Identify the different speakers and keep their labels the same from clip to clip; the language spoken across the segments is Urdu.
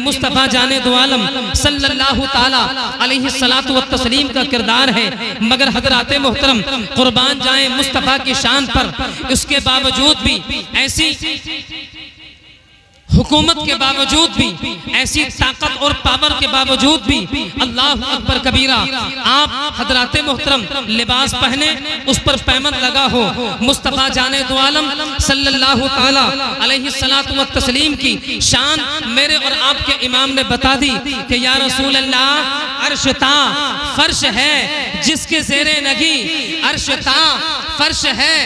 Speaker 1: مصطفیٰ جان دو عالم صلی اللہ تعالیٰ علیہ السلام کا کردار ہے، مگر حضرات محترم قربان جائیں مصطفیٰ کی شان پر، اس کے باوجود بھی ایسی حکومت کے باوجود بھی، ایسی طاقت اور پاور کے باوجود بھی، اللہ اکبر کبیرہ، آپ حضرات محترم لباس پہنے، اس پر پیمن لگا ہو، مصطفیٰ جان دو عالم صلی اللہ تعالیٰ علیہ السلام کی شان میرے اور آپ کے امام نے بتا دی کہ یا رسول اللہ، عرش تا فرش ہے جس کے زیر نگی، عرش تا فرش ہے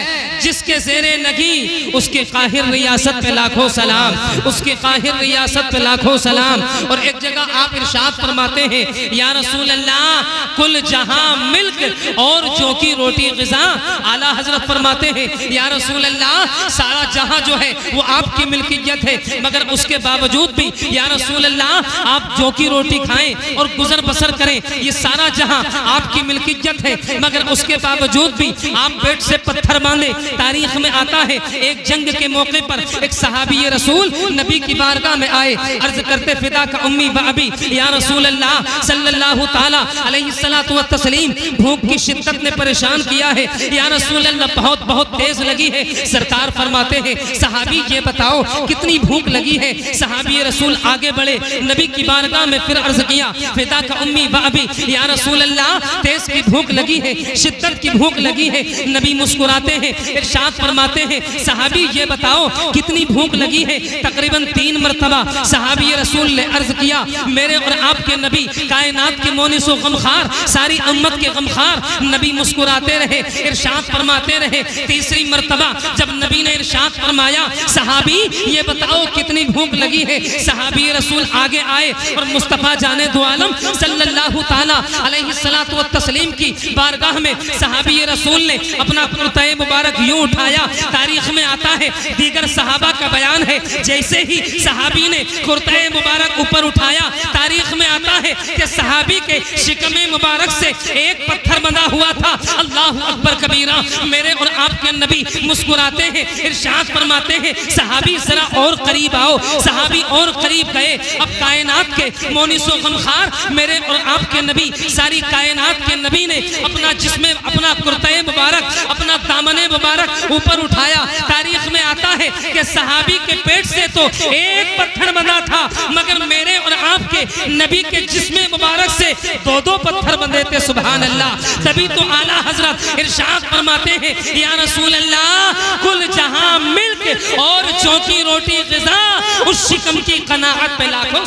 Speaker 1: جس کے زیر نگی، اس کے قاہر ریاست پہ لاکھوں سلام، اس کے قاہر ریاست پہ لاکھوں سلام۔ اور ایک جگہ آپ ارشاد فرماتے ہیں یا رسول اللہ، کل جہاں ملک اور جو کی روٹی غذا، اعلیٰ حضرت فرماتے ہیں یا رسول اللہ، سارا جہاں جو ہے وہ آپ کی ملکیت ہے، مگر اس کے باوجود بھی یا رسول اللہ آپ جو کی روٹی کھائیں اور گزر بسر کریں، یہ سارا جہاں آپ کی ملکیت ہے، مگر اس کے باوجود بھی آپ پیٹ سے پتھر باندھے۔ تاریخ میں آتا ہے ایک جنگ کے موقع پر ایک صحابی رسول نبی کی بارگاہ میں آئے، عرض کرتے فدا کا امی و ابی یا رسول اللہ صلی اللہ تعالیٰ علیہ السلام، بھوک کی شدت نے پریشان کیا ہے یا رسول اللہ، بہت بہت تیز لگی ہے۔ سرکار فرماتے ہیں صحابی یہ بتاؤ کتنی بھوک لگی ہے؟ صحابی رسول آگے بڑھے، نبی کی بارگاہ میں پھر عرض کیا فدا کا امی و ابی یا رسول اللہ، تیز کی بھوک لگی ہے، شدت کی بھوک لگی ہے۔ نبی مسکراتے ہیں، ارشاد فرماتے ہیں صحابی یہ بتاؤ کتنی بھوک لگی ہے؟ تقریباً 3 مرتبہ صحابی رسول نے عرض کیا میرے اور آپ کے نبی، کائنات کے مونس و غمخار، ساری امت کے غمخار۔ نبی مسکراتے رہے، ارشاد فرماتے رہے۔ تیسری مرتبہ جب نبی نے ارشاد فرمایا صحابی یہ بتاؤ کتنی بھوک لگی ہے، صحابی رسول آگے آئے اور مصطفیٰ جان دو عالم صلی اللہ تعالیٰ علیہ السلام کی بارگاہ میں صحابی رسول نے اپنا کرتہ مبارک یوں اٹھایا۔ تاریخ میں آتا ہے، دیگر صحابہ کا بیان ہے، جیسے ہی صحابی نے کرتہ مبارک اوپر اٹھایا، تاریخ میں آتا ہے کہ صحابی کے شکم مبارک سے ایک پتھر بندھا ہوا تھا۔ اللہ اکبر کبیرہ، میرے اور آپ کے نبی مسکراتے ہیں، ارشاد فرماتے ہیں صحابی ذرا اور قریب آؤ۔ صحابی اور قریب گئے۔ اب کائنات کے مونس و غمخار میرے اور آپ کے نبی، ساری کائنات کے نبی نے اپنا جسم، اپنا کرتہ مبارک، اپنا دامن مبارک اوپر اٹھایا۔ تاریخ میں آتا ہے کہ صحابی کے پیٹ سے تو ایک پتھر بندھا تھا، مگر میرے اور آپ کے نبی کے جسم مبارک سے 2 پتھر بندھے تھے۔ سبحان اللہ۔ تبھی تو اعلیٰ حضرت ارشاد فرماتے ہیں یا رسول اللہ، کل جہاں ملک اور جو کی روٹی غذا، اس شکم کی قناعت پہ لاکھوں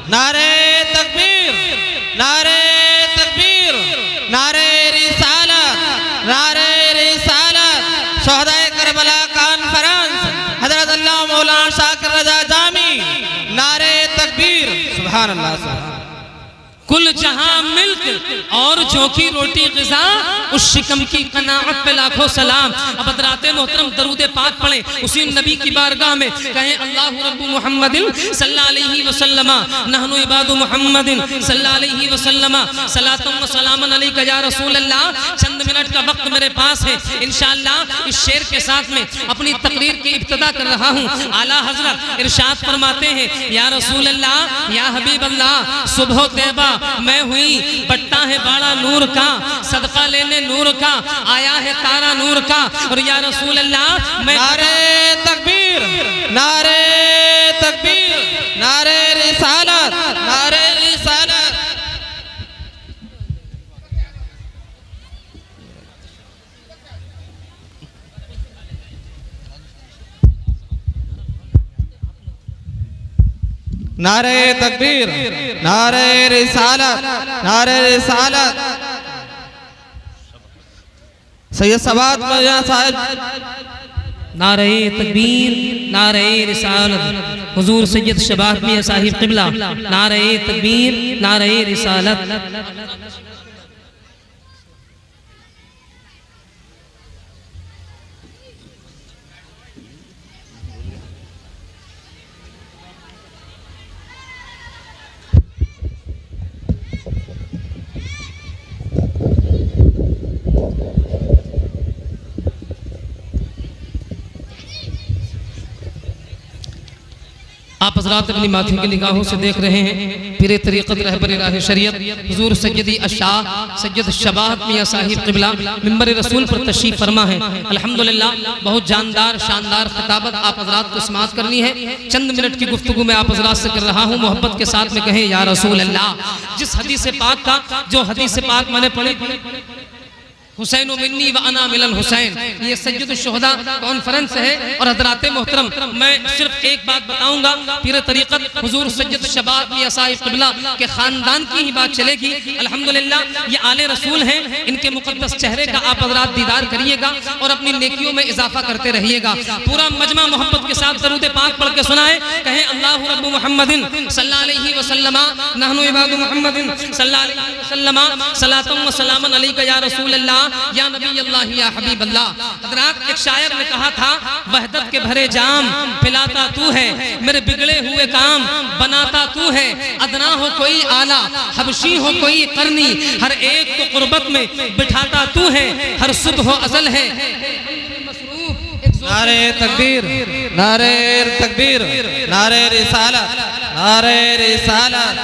Speaker 2: نعرہ تکبیر، نعرہ تکبیر، نعرہ رسالت، نعرہ رسالت، شہدائے کربلا کانفرنس حضرت اللہ مولانا شاکر رضا جامی، نعرہ تکبیر، سبحان اللہ۔
Speaker 1: کل جہاں ملک اور جو کی روٹی غذا، اس شکم کی قناعت پہ لاکھوں سلام۔ اب حضرات محترم درود پاک پڑھیں اسی نبی کی بارگاہ میں، کہیں اللہ رب محمد صلی اللہ علیہ وسلم، نحن عباد محمد صلی اللہ علیہ وسلم، صلاۃ و سلام علیک یا رسول اللہ۔ چند منٹ کا وقت میرے پاس ہے، انشاءاللہ اس شعر کے ساتھ میں اپنی تقریر کی ابتدا کر رہا ہوں۔ اعلیٰ حضرت ارشاد فرماتے ہیں یا رسول اللہ، یا حبیب اللہ، صبح طیبہ میں ہوئی، بٹا ہے باڑا نور کا، صدقہ لینے نور کا، آیا ہے تارا نور کا، اور یا رسول اللہ میں
Speaker 2: نعرہ تکبیر، نعرہ تکبیر، نعرہ رسالت، نعرہ رسالت۔ نعرہ تکبیر، نعرہ رسالت، نعرہ رسالت۔ سید سبات مرجع صاحب،
Speaker 1: نعرہ تکبیر، نعرہ رسالت، حضور سید شباب میاں صاحب قبلہ، نعرہ تکبیر، نعرہ رسالت۔ آپ حضرات اپنی ماتھے کی نگاہوں سے دیکھ رہے ہیں پیر طریقت رہبر راہ شریعت حضور سیدی الشاہ سید شباہت میاں صاحب قبلہ منبر رسول پر تشریف فرما ہے۔ الحمدللہ بہت جاندار شاندار خطابت آپ حضرات کو سماعت کرنی ہے۔ چند منٹ کی گفتگو میں آپ حضرات سے کر رہا ہوں، محبت کے ساتھ میں کہیں یا رسول اللہ۔ جس حدیث پاک کا جو حدیث پاک میں نے پڑھی حسین منی و انا من الحسین، یہ سید الشہداء کانفرنس ہے۔ اور حضرات محترم میں صرف ایک بات بتاؤں گا، پیر طریقت حضور سید شباب میاں صاحب قبلہ کے خاندان کی ہی بات چلے گی۔ الحمدللہ یہ آل رسول ہیں، ان کے مقدس چہرے کا آپ حضرات دیدار کریے گا اور اپنی نیکیوں میں اضافہ کرتے رہیے گا۔ پورا مجمع محبت کے ساتھ درود پاک پڑھ کے سنائے، کہیں اللہ رب محمد صلی اللہ علیہ وسلم نحن عباد محمد صلی اللہ علیہ وسلم صلاۃ و سلام علیک یا رسول اللہ یا نبی اللہ یا حبیب اللہ۔ حضرات ایک شاعر نے کہا تھا وحدت کے بھرے جام پلاتا تو ہے، میرے بگڑے ہوئے کام بناتا تو ہے، ادنا ہو کوئی آلہ حبشی ہو کوئی قرنی، ہر ایک کو قربت میں بٹھاتا تو ہے، ہر صبح و ازل ہے۔
Speaker 2: نعرہ تکبیر، نعرہ تکبیر، نعرہ رسالت، نعرہ رسالت۔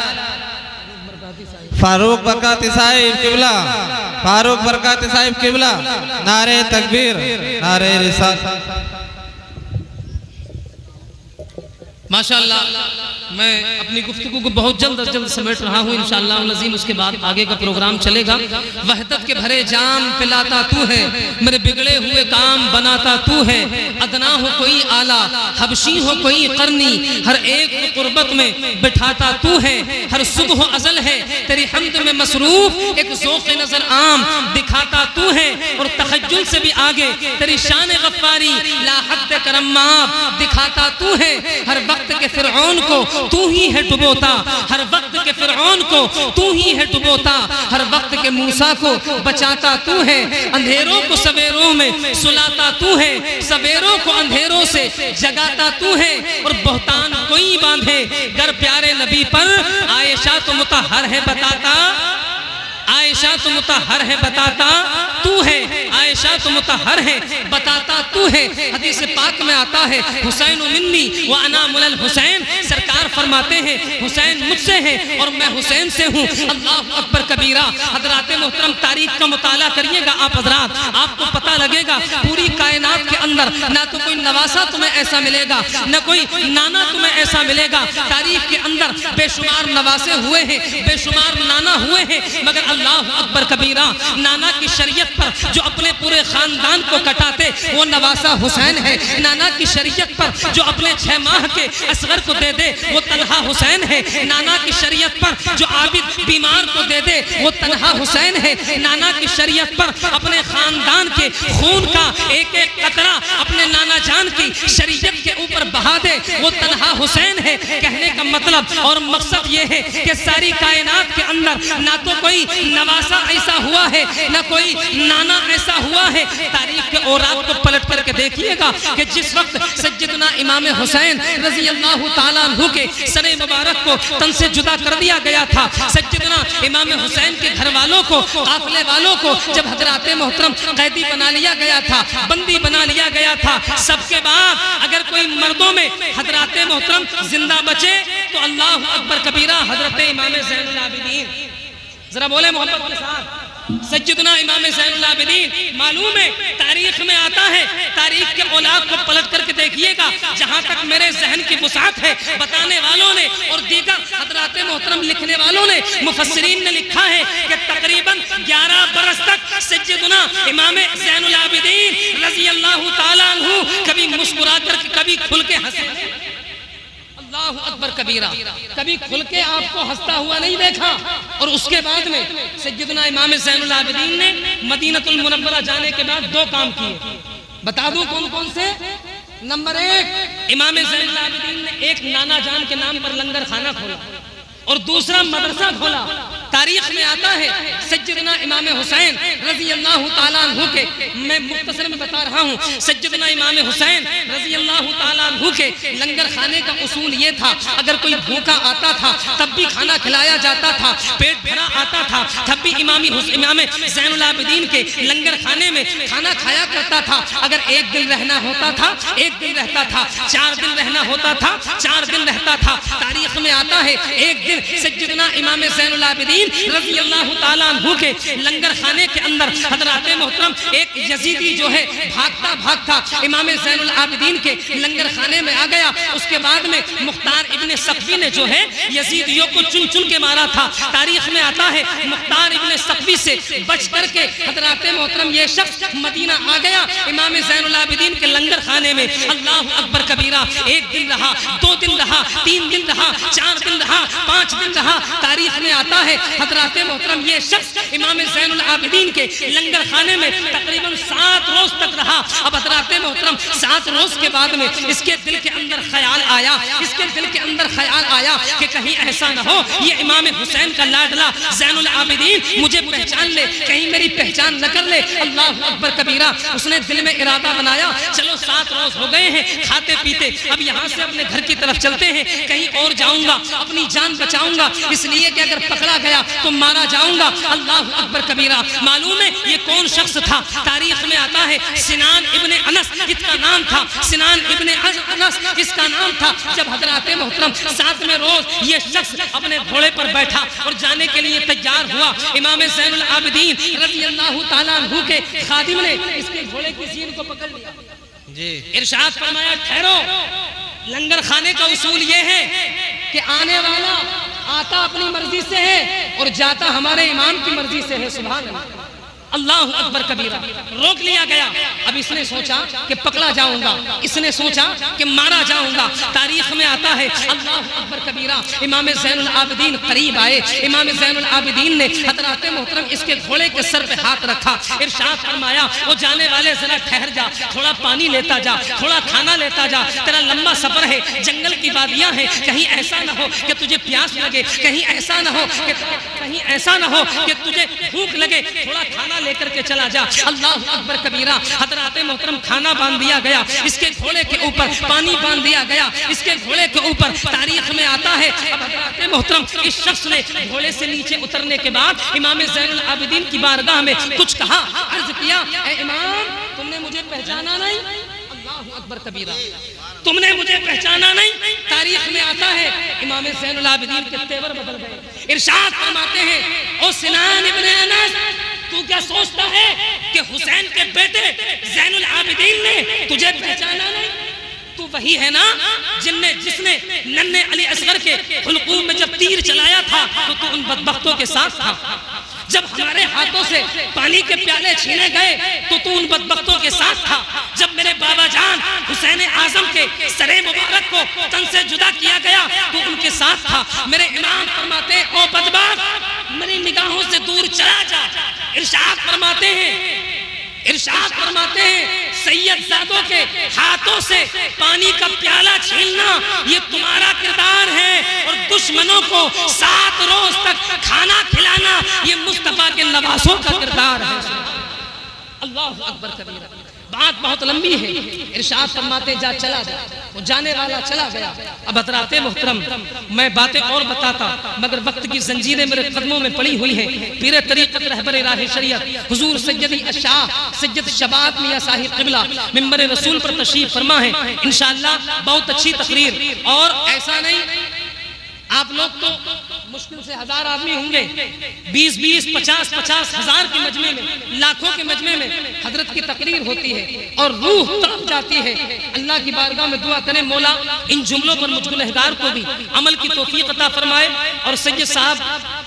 Speaker 2: فاروق برکاتی صاحب قبلہ، فاروق برکاتی صاحب قبلہ، نعرہ تکبیر، نعرہ رسالت۔
Speaker 1: ماشاءاللہ میں اپنی گفتگو کو بہت جلد از جلد سمیٹ رہا ہوں، انشاءاللہ العظیم اس کے بعد آگے کا پروگرام چلے گا۔ وحدت کے بھرے جام پلاتا تو ہے، میرے بگڑے ہوئے کام بناتا تو ہے، ادنا ہو کوئی آلہ حبشی ہو کوئی قرنی، ہر ایک کو قربت میں بٹھاتا تو ہے، ہر صبح و ازل ہے تیری حمد میں مصروف، ایک ذوق نظر عام دکھاتا تو ہے، اور تخجل سے بھی آگے تیری شان غفاری لا حد کرم مآب دکھاتا تو ہے، ہر وقت کے فرعون کو تو ہی ہے ڈبوتا، ہر وقت کے فرعون کو تو ہی ہے ڈبوتا، ہر وقت کے موسیٰ کو بچاتا تو ہے، اندھیروں کو سویروں میں سلاتا تو ہے، سویروں کو اندھیروں سے جگاتا تو ہے، اور بہتان کوئی باندھے گر پیارے نبی پر عائشہ تو مطہر ہے بتاتا، عائشہ تو مطہر ہے بتاتا تو ہے، عائشہ تو مطہر ہے بتاتا تو ہے۔ حدیث پاک میں آتا ہے حسین منی و انا من الحسین، سرکار فرماتے ہیں حسین مجھ سے ہے اور میں حسین سے ہوں۔ اللہ اکبر کبیرہ۔ حضرات محترم تاریخ کا مطالعہ کریے گا آپ حضرات، آپ کو پتہ لگے گا پوری کائنات کے اندر نہ تو کوئی نواسہ تمہیں ایسا ملے گا، نہ کوئی نانا تمہیں ایسا ملے گا۔ تاریخ کے اندر بے شمار نواسے ہوئے ہیں، بے شمار نانا ہوئے ہیں، مگر اللہ اکبر کبیرہ نانا کی شریعت پر جو اپنے پورے خاندان کو کٹاتے وہ نواسہ حسین ہے، نانا کی شریعت پر جو اپنے 6 ماہ کے اصغر کو دے دے وہ تنہا حسین ہے، نانا کی شریعت پر جو عابد بیمار کو دے دے وہ تنہا حسین ہے، نانا کی شریعت پر اپنے خاندان کے خون کا ایک ایک قطرہ اپنے نانا جان کی شریعت کے اوپر بہا دے وہ تنہا حسین ہے۔ کہنے کا مطلب اور مقصد یہ ہے کہ ساری کائنات کے اندر نہ تو کوئی نواسہ ایسا ہوا ہے نہ کوئی نانا ایسا ہوا ہے۔ تاریخ کے اوراق کو پلٹ کر کے دیکھیے گا کہ جس وقت سیدنا امام حسین رضی اللہ تعالیٰ عنہ کے سر مبارک کو تن سے جدا کر دیا گیا تھا، سیدنا امام حسین کے گھر والوں کو قافلے والوں کو جب حضرات محترم قیدی بنا لیا گیا تھا، بندی بنا لیا گیا تھا، سب کے بعد اگر کوئی مردوں میں حضرات محترم زندہ بچے تو اللہ اکبر کبیرہ حضرت امام زین العابدین، ذرا بولے محبت کے ساتھ سیدنا امام زین العابدین۔ معلوم ہے تاریخ میں آتا ہے، تاریخ کے اوراق کو پلٹ کر کے دیکھیے گا، جہاں تک میرے ذہن کی وسعت ہے بتانے والوں نے اور دیگر حضرات محترم لکھنے والوں نے مفسرین نے لکھا ہے کہ تقریباً 11 برس تک سیدنا امام زین العابدین رضی اللہ تعالیٰ عنہ کبھی مسکرا کر کے کبھی کھل کے ہنسے، اللہ اکبر کبیرہ، کبھی کھل کے آپ کو ہنستا ہوا نہیں دیکھا۔ اور اس کے بعد میں سیدنا امام زین العابدین نے مدینہ المنورہ جانے کے بعد 2 کام کیے، بتا دوں کون کون سے؟ نمبر 1، امام زین العابدین نے ایک نانا جان کے نام پر لنگر خانہ کھولا اور دوسرا مدرسہ کھولا۔ تاریخ میں آتا ہے سیدنا امام حسین رضی اللہ تعالیٰ عنہ کے، میں مختصر میں بتا رہا ہوں، سیدنا امام حسین رضی اللہ تعالیٰ عنہ کے لنگر خانے کا اصول یہ تھا، اگر کوئی بھوکا آتا تھا تب بھی کھانا کھلایا کھلایا جاتا تھا، پیٹ بھرا آتا تھا، تب بھی امام زین العابدین کے لنگر خانے میں کھانا کھایا کرتا تھا۔ اگر ایک دن رہنا ہوتا تھا ایک دن رہتا تھا، 4 دن رہنا ہوتا تھا 4 دن رہتا تھا۔ تاریخ میں آتا ہے ایک دن سیدنا امام زین العابدین رضی اللہ تعالیٰ عنہ کے لنگر خانے کے اندر حضرات محترم ایک یزیدی جو ہے بھاگتا بھاگتا امام زین العابدین کے لنگر خانے میں آ گیا۔ اس کے بعد میں مختار ابن سقفی نے جو ہے یزیدیوں کو چن چن کے مارا تھا۔ تاریخ میں آتا ہے مختار ابن سقفی سے بچ کر کے حضرات محترم یہ شخص مدینہ آ گیا امام زین العابدین کے لنگر خانے میں۔ اللہ اکبر کبیرہ، 1 دن رہا، 2 دن رہا، 3 دن رہا، 4 دن رہا، 5 دن رہا۔ تاریخ میں آتا ہے حضرات محترم یہ شخص امام زین العابدین کے لنگر خانے میں تقریباً 7 روز تک رہا۔ اب حضرات محترم 7 روز کے بعد میں اس کے دل کے اندر خیال آیا کہ کہیں ایسا نہ ہو یہ امام حسین کا لاڈلا زین العابدین مجھے پہچان لے، کہیں میری پہچان نہ کر لے۔ اللہ اکبر کبیرہ، اس نے دل میں ارادہ بنایا چلو 7 روز ہو گئے ہیں کھاتے پیتے، اب یہاں سے اپنے گھر کی طرف چلتے ہیں، کہیں اور جاؤں گا، اپنی جان بچاؤں گا، اس لیے کہ اگر پکڑا گیا تو مارا جاؤں گا۔ اللہ اکبر کبیرہ، معلوم ہے یہ کون شخص تھا؟ تاریخ میں آتا ہے سنان ابن انس اس کا نام تھا، سنان ابن انس اس کا نام تھا۔ جب حضرات محترم 7ویں روز یہ شخص اپنے گھوڑے پر بیٹھا اور جانے کے لیے تیار ہوا، امام زین العابدین رضی اللہ تعالیٰ عنہ کے خادم نے اس کے گھوڑے کی زین کو پکڑ لیا جی، ارشاد فرمایا ٹھہرو، لنگر خانے کا اصول یہ ہے کہ آنے والا آتا اپنی مرضی سے ہے اور جاتا ہمارے امام کی مرضی سے ہے۔ سبحان اللہ، اللہ اکبر کبیرہ، روک لیا گیا۔ اب اس نے سوچا کہ پکڑا جاؤں گا، اس نے سوچا کہ مارا جاؤں گا۔ تاریخ میں آتا ہے اللہ اکبر کبیرہ، امام زین العابدین قریب آئے، امام زین العابدین نے حضرات محترم اس کے گھوڑے کے سر پہ ہاتھ رکھا، ارشاد فرمایا وہ جانے والے ذرا ٹھہر جا، تھوڑا پانی لیتا جا، تھوڑا کھانا لیتا جا، تیرا لمبا سفر ہے، جنگل کی وادیاں ہیں، کہیں ایسا نہ ہو کہ تجھے پیاس لگے، کہیں ایسا نہ ہو کہ تجھے بھوک لگے، تھوڑا کھانا لے کر کے چلا جا۔ اللہ اکبر کبیرہ، حضرات محترم کھانا باندھ دیا گیا، اس کے گھوڑے کے اوپر پانی باندھ دیا گیا، اس کے گھوڑے کے اوپر۔ تاریخ میں آتا ہے اب حضرات محترم اس شخص نے گھوڑے سے نیچے اترنے کے بعد امام زین العابدین کی بارگاہ میں کچھ کہا، عرض کیا اے امام تم نے مجھے پہچانا نہیں؟ اللہ اکبر کبیرہ، تم نے مجھے پہچانا نہیں؟ تاریخ میں آتا ہے امام زین العابدین کے تیور بدل گئے، ارشاد فرماتے ہیں او سنان ابن انس، تو کیا سوچتا ہے کہ حسین کے بیٹے زین العابدین نے تجھے پہچانا نہیں؟ تو وہی ہے نا جس نے ننھے علی اصغر کے حلقوم میں جب تیر چلایا تھا تو ان بدبختوں کے ساتھ تھا، جب ہمارے ہاتھوں سے پانی کے پیالے چھینے گئے تو ان بدبختوں کے ساتھ تھا، جب میرے بابا جان حسین اعظم کے سر مبارک کو تن سے جدا کیا گیا تو ان کے ساتھ تھا۔ میرے امام فرماتے ہیں او بدبخت میری نگاہوں سے دور چلا جا۔ ارشاد فرماتے ہیں سید زادوں کے ہاتھوں سے پانی کا پیالہ چھیننا یہ تمہارا کردار ہے، اور دشمنوں کو 7 روز تک کھانا کھلانا یہ مصطفیٰ کے نواسوں کا کردار ہے۔ اللہ اکبر کبیرہ، بات بہت لمبی ہے، ارشاد فرماتے جا چلا جا، وہ جانے والا چلا گیا۔ اب حضرات محترم میں باتیں اور بتاتا مگر وقت کی زنجیریں میرے قدموں میں پڑی ہوئی ہیں۔ پیر طریقت رہبر راہ شریعت حضور سیدی الشاہ سید شباب میاں صاحب قبلہ منبر رسول پر تشریف فرما ہے، انشاءاللہ بہت اچھی تقریر، اور ایسا نہیں آپ لوگ تو مشکل سے 1000 آدمی ہوں گے، 20 50 ہزار کے مجمع میں، لاکھوں کے مجمع میں حضرت کی تقریر ہوتی ہے اور روح تڑپ جاتی ہے۔ اللہ کی بارگاہ میں دعا کریں مولا ان جملوں پر مجھ گنہگار کو بھی عمل کی توفیق عطا فرمائے، اور سید صاحب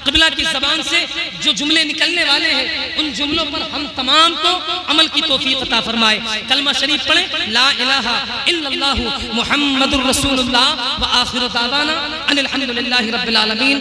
Speaker 1: قبلہ کی زبان سے جو جملے نکلنے والے ہیں ان جملوں پر ہم تمام کو عمل کی توفیق عطا فرمائے۔ کلمہ شریف پڑھیں، لا الہ الا اللہ محمد الرسول اللہ، وآخر دعوانا ان الحمدللہ رب العالمین۔